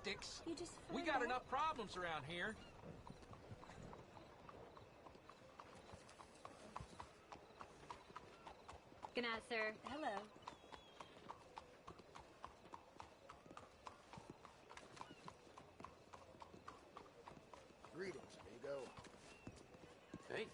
tactics. You just We found got out? enough problems around here. Good night, sir. Hello. Greetings, amigo. Hey.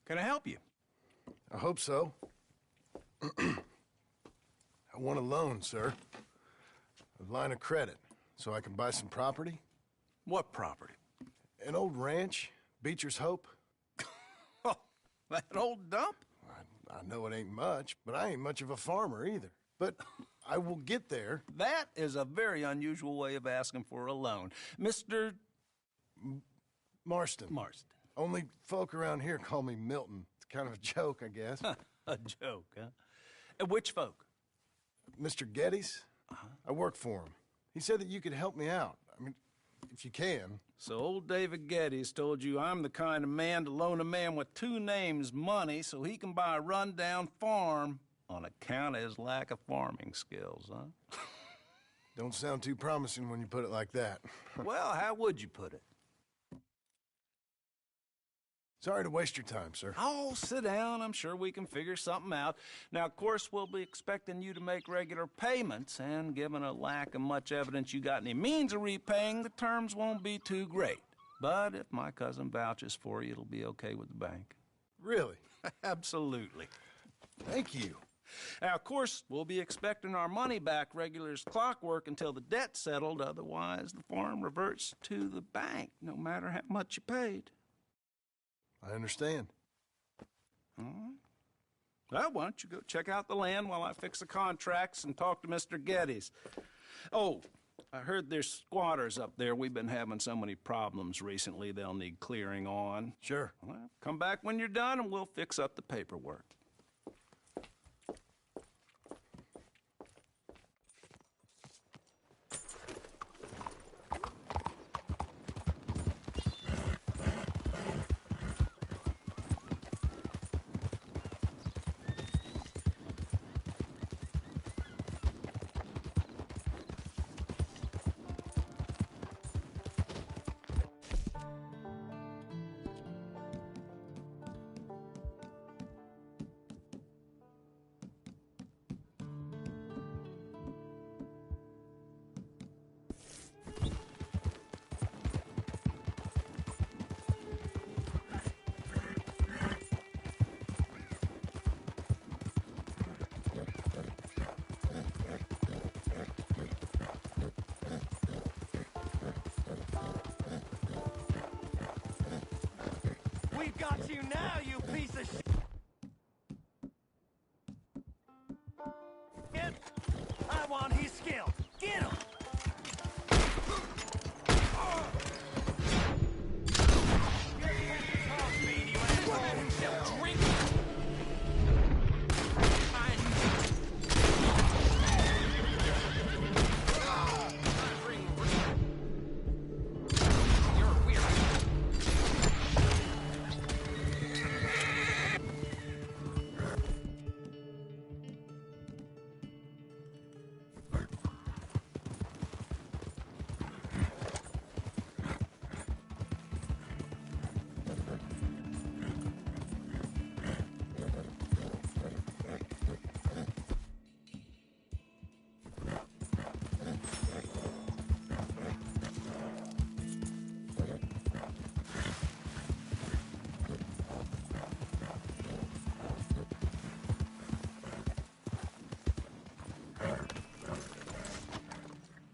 Can I help you? I hope so. I want a loan, sir. A line of credit, so I can buy some property. What property? An old ranch, Beecher's Hope. Oh, that old dump? I know it ain't much, but I ain't much of a farmer either. But I will get there. That is a very unusual way of asking for a loan. Mr. Marston. Marston. Only folk around here call me Milton. It's kind of a joke, I guess. A joke, huh? And which folk? Mr. Geddes? I work for him. He said that you could help me out. I mean, if you can. So old David Geddes told you I'm the kind of man to loan a man with two names money so he can buy a rundown farm on account of his lack of farming skills, huh? Don't sound too promising when you put it like that. Well, how would you put it? Sorry to waste your time, sir. Oh, sit down. I'm sure we can figure something out. Now, of course, we'll be expecting you to make regular payments, and given a lack of much evidence you got any means of repaying, the terms won't be too great. But if my cousin vouches for you, it'll be okay with the bank. Really? Absolutely. Thank you. Now, of course, we'll be expecting our money back regular as clockwork until the debt's settled. Otherwise, the farm reverts to the bank, no matter how much you paid. I understand. All right. Well, why don't you go check out the land while I fix the contracts and talk to Mr. Geddes. Oh, I heard there's squatters up there. We've been having so many problems recently, they'll need clearing on. Sure. Well, come back when you're done and we'll fix up the paperwork. We've got you now, you piece of shit! I want his skill. Get him!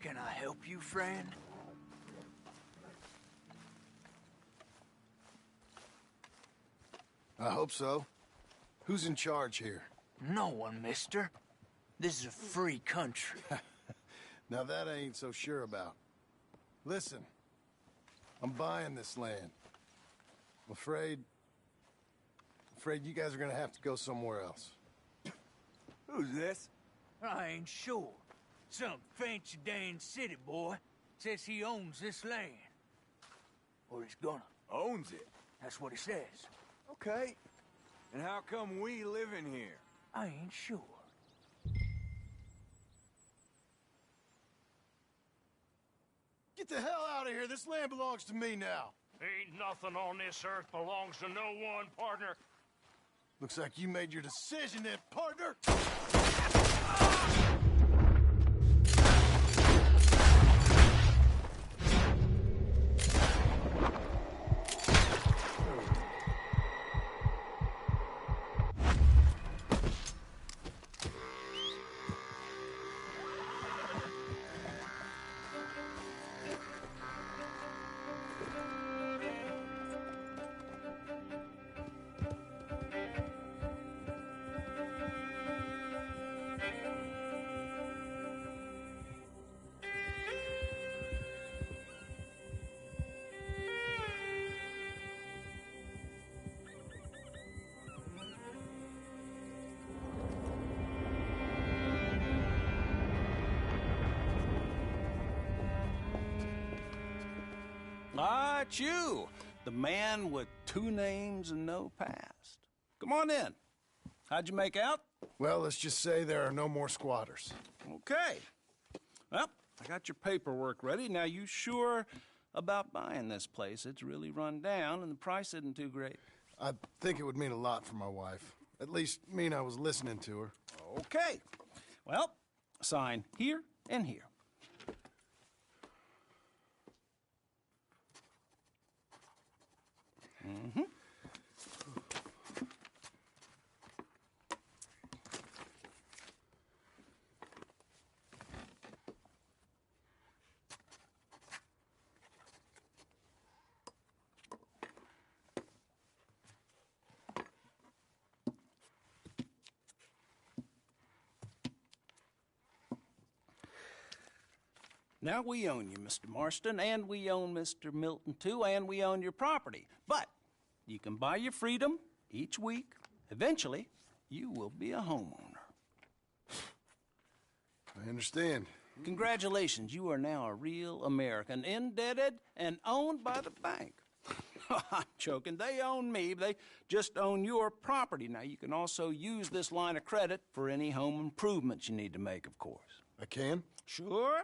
Can I help you, friend? I hope so. Who's in charge here? No one, mister. This is a free country. Now that I ain't so sure about. Listen, I'm buying this land. I'm afraid you guys are gonna have to go somewhere else. Who's this? I ain't sure. Some fancy Dan city boy says he owns this land. Or he's gonna. Owns it. That's what he says. Okay. And how come we live in here? I ain't sure. Get the hell out of here. This land belongs to me now. Ain't nothing on this earth belongs to no one, partner. Looks like you made your decision then, partner. Ah, it's you, the man with 2 names and no past. Come on in. How'd you make out? Well, let's just say there are no more squatters. Okay. Well, I got your paperwork ready. Now, you sure about buying this place? It's really run down, and the price isn't too great. I think it would mean a lot for my wife. At least mean I was listening to her. Okay. Well, sign here and here. Mm-hmm. Now, we own you, Mr. Marston, and we own Mr. Milton, too, and we own your property. But you can buy your freedom each week. Eventually, you will be a homeowner. I understand. Congratulations, you are now a real American, indebted and owned by the bank. I'm joking. They own me. They just own your property. Now, you can also use this line of credit for any home improvements you need to make, of course. I can? Sure.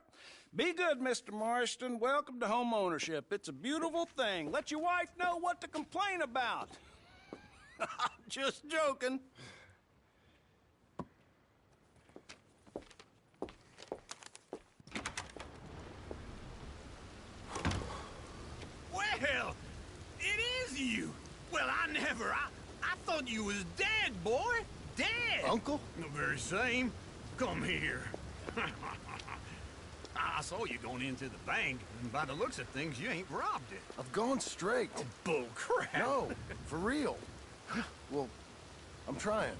Be good, Mr. Marston. Welcome to home ownership. It's a beautiful thing. Let your wife know what to complain about. Just joking. Well, it is you. Well, I thought you was dead, boy. Dead. Uncle? The very same. Come here. I saw you going into the bank, and by the looks of things, you ain't robbed it. I've gone straight. Bull crap. No, for real. Well, I'm trying.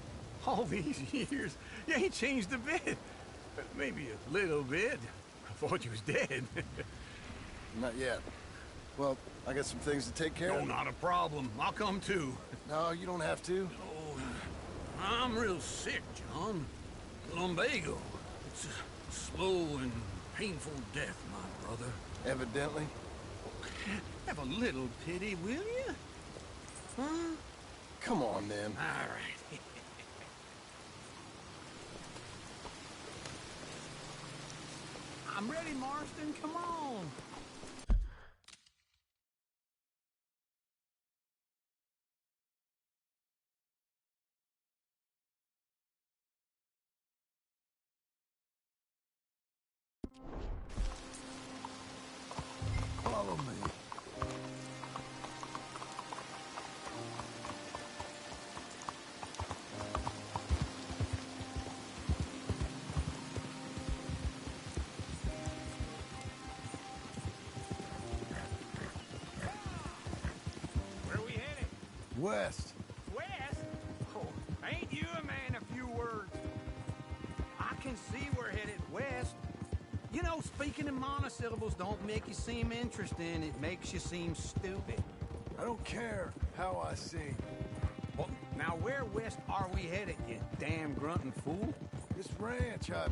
All these years, you ain't changed a bit. Maybe a little bit. I thought you was dead. Not yet. Well, I got some things to take care No, of. not a problem. I'll come too. No, you don't have to. Oh, I'm real sick, John. Lumbago. It's a slow and painful death, my brother. Evidently. Have a little pity, will you? Huh? Come on, then. All right. I'm ready, Marston. Come on. Follow me. Where are we headed? West. west? Oh, ain't you a man of few words? I can see we're headed west. You know, speaking in monosyllables don't make you seem interesting. It makes you seem stupid. I don't care how I sing. Well, now where west are we headed, you damn grunting fool? This ranch a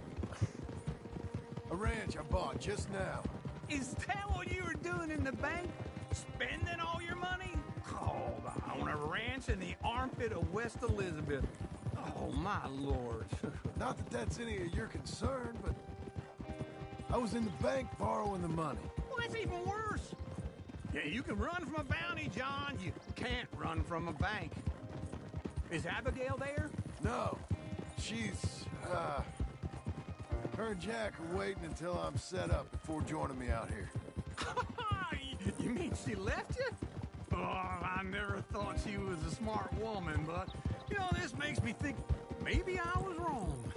ranch I bought just now. Is that what you were doing in the bank? Spending all your money? Oh, on a ranch in the armpit of West Elizabeth. Oh, my lord. Not that that's any of your concern, but I was in the bank borrowing the money. Well, that's even worse. Yeah, you can run from a bounty, John. You can't run from a bank. Is Abigail there? No, she's, her and Jack are waiting until I'm set up before joining me out here. You mean she left you? Oh, I never thought she was a smart woman, but, you know, this makes me think maybe I was wrong.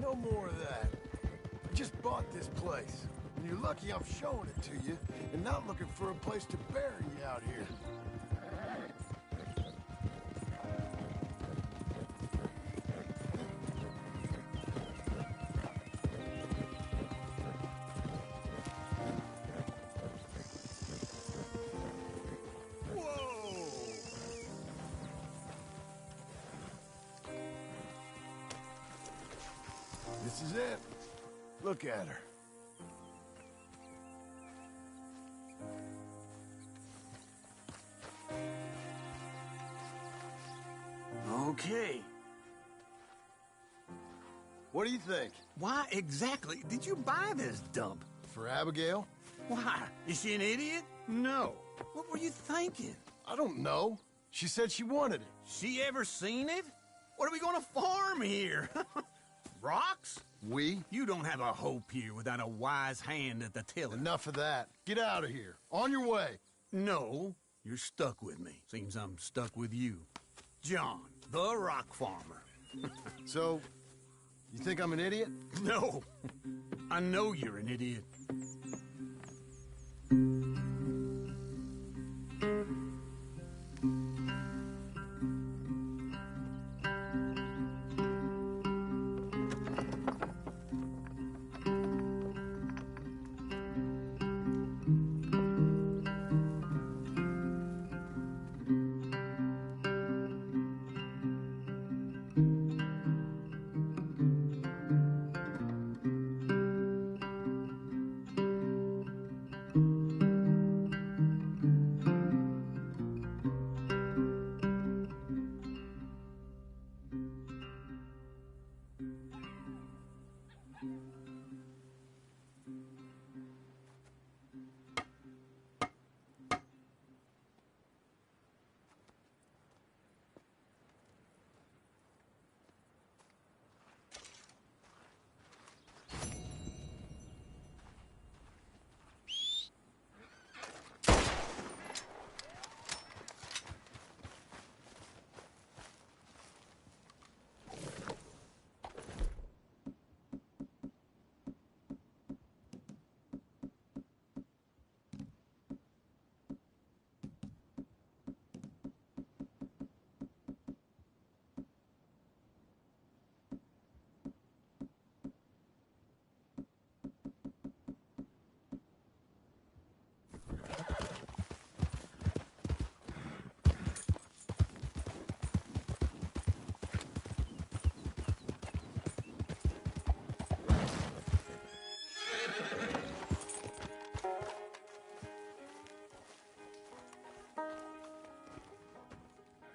No more of that. I just bought this place, and you're lucky I'm showing it to you and not looking for a place to bury you out here. This is it. Look at her. Okay. What do you think? Why exactly did you buy this dump? For Abigail? Why? Is she an idiot? No. What were you thinking? I don't know. She said she wanted it. She ever seen it? What are we gonna farm here? Rocks? We? You don't have a hope here without a wise hand at the tiller. Enough of that. Get out of here. On your way. No, you're stuck with me. Seems I'm stuck with you. John, the rock farmer. So, you think I'm an idiot? No, I know you're an idiot.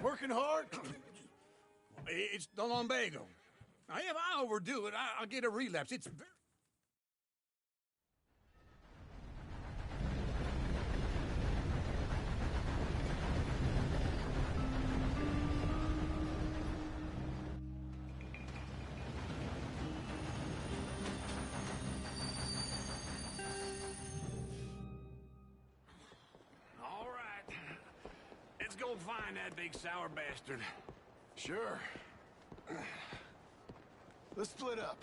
Working hard? It's the lumbago. Now, if I overdo it, I'll get a relapse. It's very... All right. Let's go find that big sour bastard. Sure. Let's split up.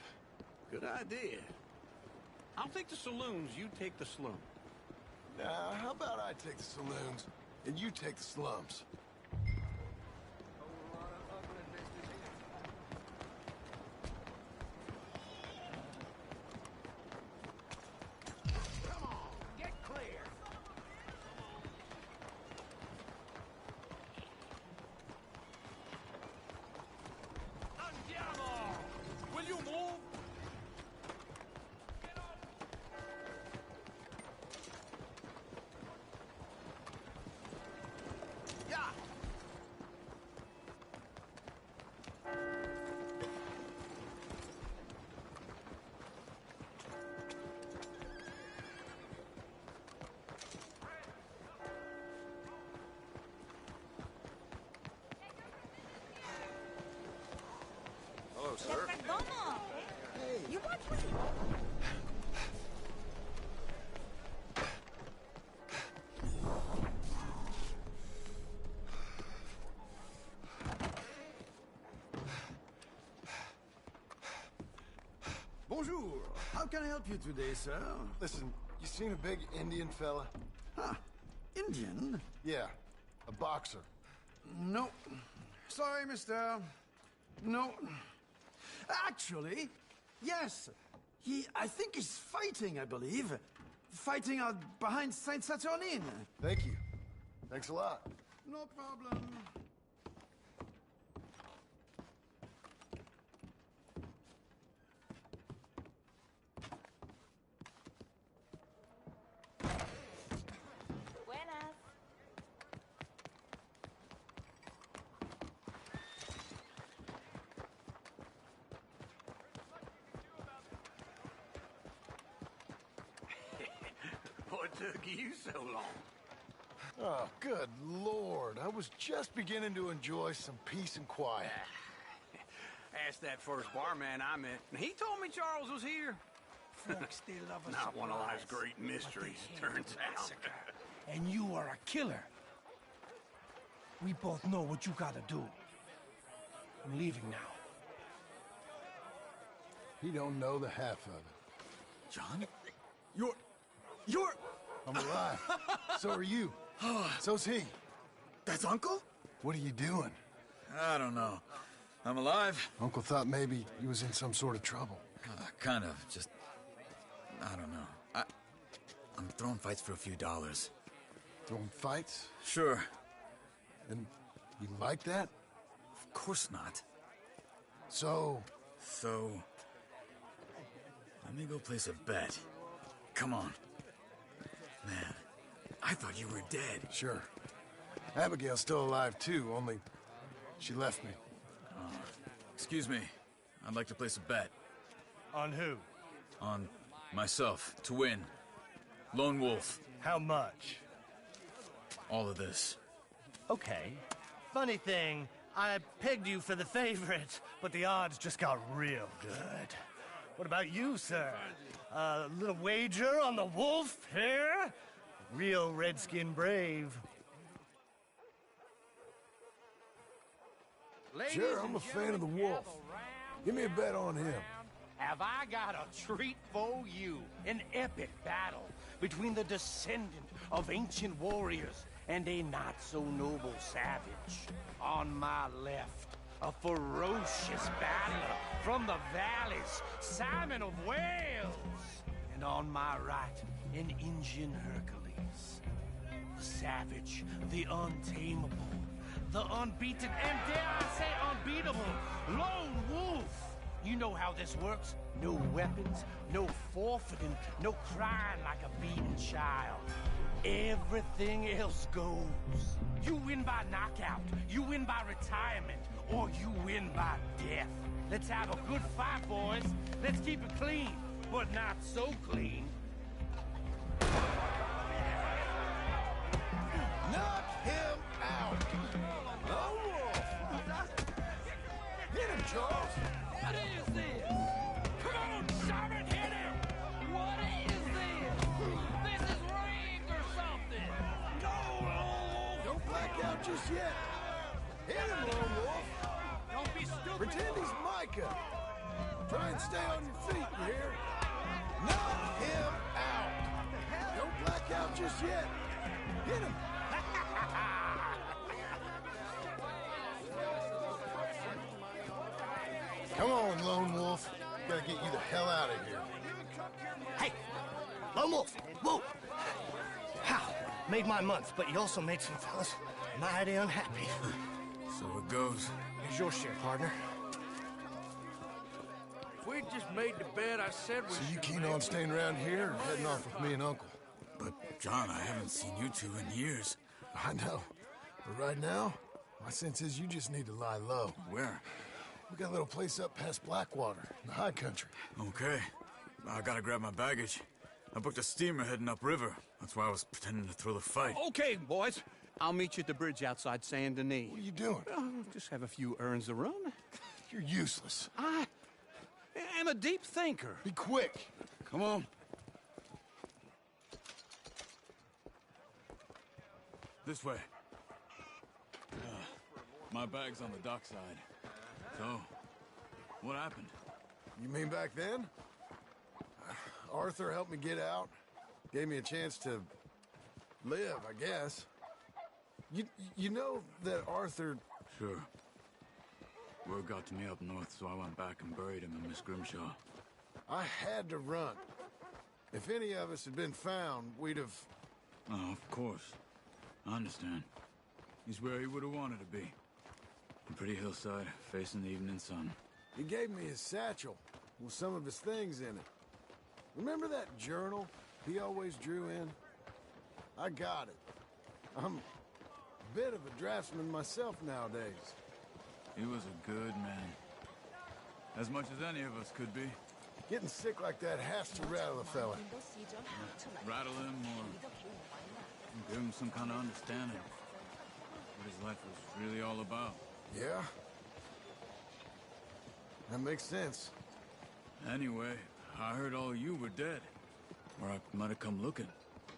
Good idea. I'll take the saloons, you take the slum. Now, how about I take the saloons, and you take the slums? sir. You watch what you... Bonjour. How can I help you today, sir? Listen, you seen a big Indian fella? Huh. Indian? Yeah, a boxer. No. Sorry, mister. No. Actually, yes. I think he's fighting, I believe. Fighting out behind Saint Saturnin. Thank you. Thanks a lot. No problem. Buenas. What took you so long? Oh, good Lord. I was just beginning to enjoy some peace and quiet. Asked that first barman I met, and he told me Charles was here. Folks, they love a Not one of life's surprise, great mysteries, but they hate turns a out. massacre. And you are a killer. We both know what you gotta do. I'm leaving now. He don't know the half of it. John? You're... I'm alive. So are you. So's he. That's Uncle? What are you doing? I don't know. I'm alive. Uncle thought maybe you was in some sort of trouble. Kind of. Just... I don't know. I'm throwing fights for a few dollars. Throwing fights? Sure. And you like that? Of course not. So, let me go place a bet. Come on. Man, I thought you were dead. sure. Abigail's still alive too, only she left me. Excuse me. I'd like to place a bet. On who? On myself, to win. Lone Wolf. How much? All of this. Okay. Funny thing, I pegged you for the favorite, but the odds just got real good. What about you, sir? A little wager on the wolf here? Real redskin brave. Sure, I'm a fan of the wolf. Give me a bet on him. Have I got a treat for you? An epic battle between the descendant of ancient warriors and a not-so-noble savage. On my left, a ferocious battler from the valleys, Simon of Wales. And on my right, an Indian Hercules. The savage, the untamable, the unbeaten, and dare I say unbeatable, Lone Wolf. You know how this works. No weapons, no forfeiting, no crying like a beaten child. Everything else goes. You win by knockout, you win by retirement, or you win by death. Let's have a good fight, boys. Let's keep it clean, but not so clean. Knock him out! Lone Wolf! Hit him, Charles! What is this? Come on, Simon, hit him! What is this? This is rigged or something! No, Lone Wolf! Don't black out just yet! Hit him, Lone Wolf! Don't be stupid! Pretend he's Micah! Try and stay on your feet, you hear? Knock him out! Don't black out just yet! Hit him! Come on, Lone Wolf. Gotta get you the hell out of here. Hey! Lone Wolf! Whoa! How? Made my month, but you also made some fellas mighty unhappy. So it goes. Here's your share, partner. If we'd just made the bet I said we So you should keen make, on staying around here or heading off with me and Uncle? But, John, I haven't seen you two in years. I know. But right now, my sense is you just need to lie low. Where? We got a little place up past Blackwater, in the high country. Okay. I gotta grab my baggage. I booked a steamer heading upriver. That's why I was pretending to throw the fight. Okay, boys. I'll meet you at the bridge outside Saint Denis. What are you doing? Oh, just have a few errands to run. You're useless. I am a deep thinker. Be quick. Come on. This way. My bag's on the dockside. So, what happened? You mean back then? Arthur helped me get out. Gave me a chance to live, I guess. You know that Arthur... Sure. Word got to me up north, so I went back and buried him in Miss Grimshaw. I had to run. If any of us had been found, we'd have... Oh, of course. I understand. He's where he would have wanted to be. A pretty hillside, facing the evening sun. He gave me his satchel with some of his things in it. Remember that journal he always drew in? I got it. I'm a bit of a draftsman myself nowadays. He was a good man. As much as any of us could be. Getting sick like that has to rattle a fella. Rattle him or give him some kind of understanding of what his life was really all about. Yeah? That makes sense. Anyway, I heard all you were dead. Or I might have come looking.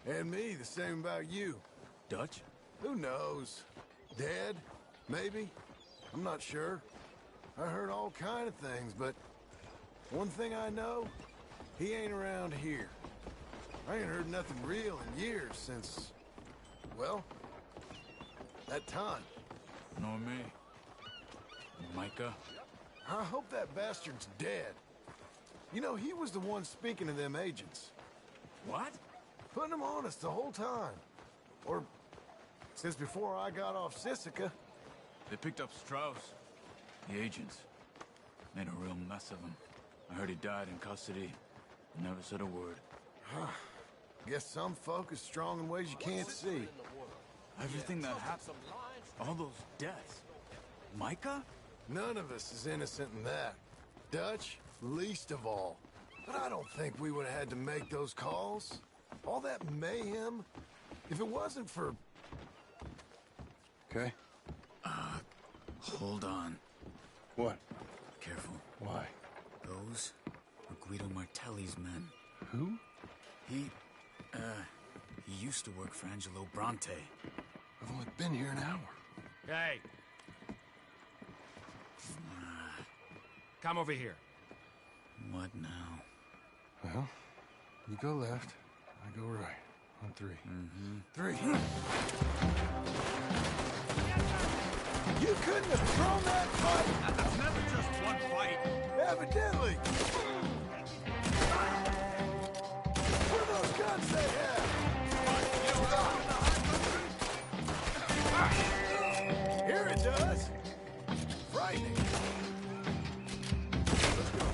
And me, the same about you. Dutch? Who knows? Dead? Maybe? I'm not sure. I heard all kind of things, but one thing I know, he ain't around here. I ain't heard nothing real in years since, well, that time. Nor me. Micah? I hope that bastard's dead. You know, he was the one speaking to them agents. What? Putting them on us the whole time. Or since before I got off Sisika. They picked up Strauss. The agents. Made a real mess of him. I heard he died in custody. Never said a word. Guess some folk is strong in ways you can't see. Everything that happened. All those deaths. Micah? None of us is innocent in that. Dutch, least of all. But I don't think we would have had to make those calls. All that mayhem. If it wasn't for... Okay. Hold on. What? Careful. Why? Those were Guido Martelli's men. Who? He used to work for Angelo Bronte. I've only been here an hour. Hey. Come over here. What now? Well, you go left, I go right. On three. Three. You couldn't have thrown that fight! That's never just one fight. Evidently! What are those guns they have? Here it does! Frightening. Let's go.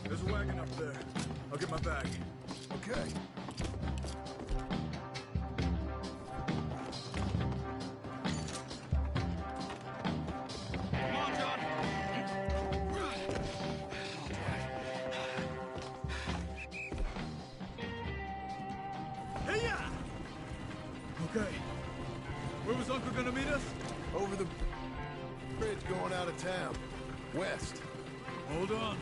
There's a wagon up there. I'll get my bag. Okay. Come on, John. Hey-ya! Okay. Where was Uncle gonna meet us? Over the bridge going out of town. West. Hold on.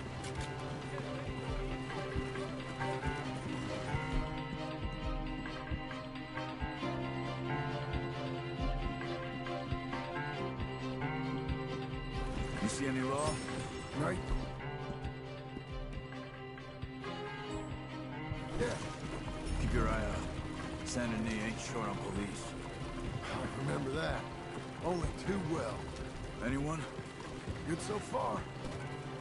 You see any law? Right? Yeah. Keep your eye out. Saint Denis ain't short on police. I remember that. Only too well. Anyone? Good so far.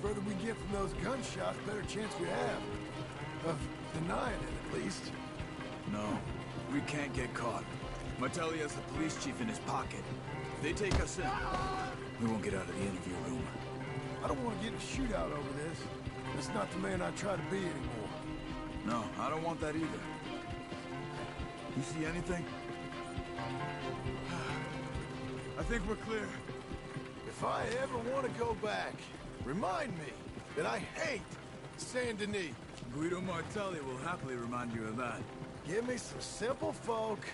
Further we get from those gunshots, better chance we have. Of denying it, at least. No. We can't get caught. Martelli has the police chief in his pocket. If they take us in, we won't get out of the interview room. I don't want to get in a shootout over this. That's not the man I try to be anymore. No, I don't want that either. You see anything? I think we're clear. If I ever want to go back, remind me that I hate Saint Denis. Guido Martelli will happily remind you of that. Give me some simple folk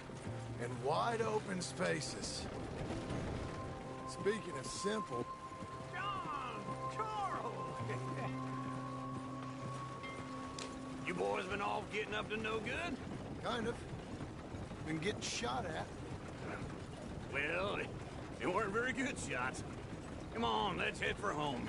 and wide open spaces. Speaking of simple... John, come boys been off getting up to no good? Kind of. Been getting shot at. Well, they weren't very good shots. Come on, let's head for home.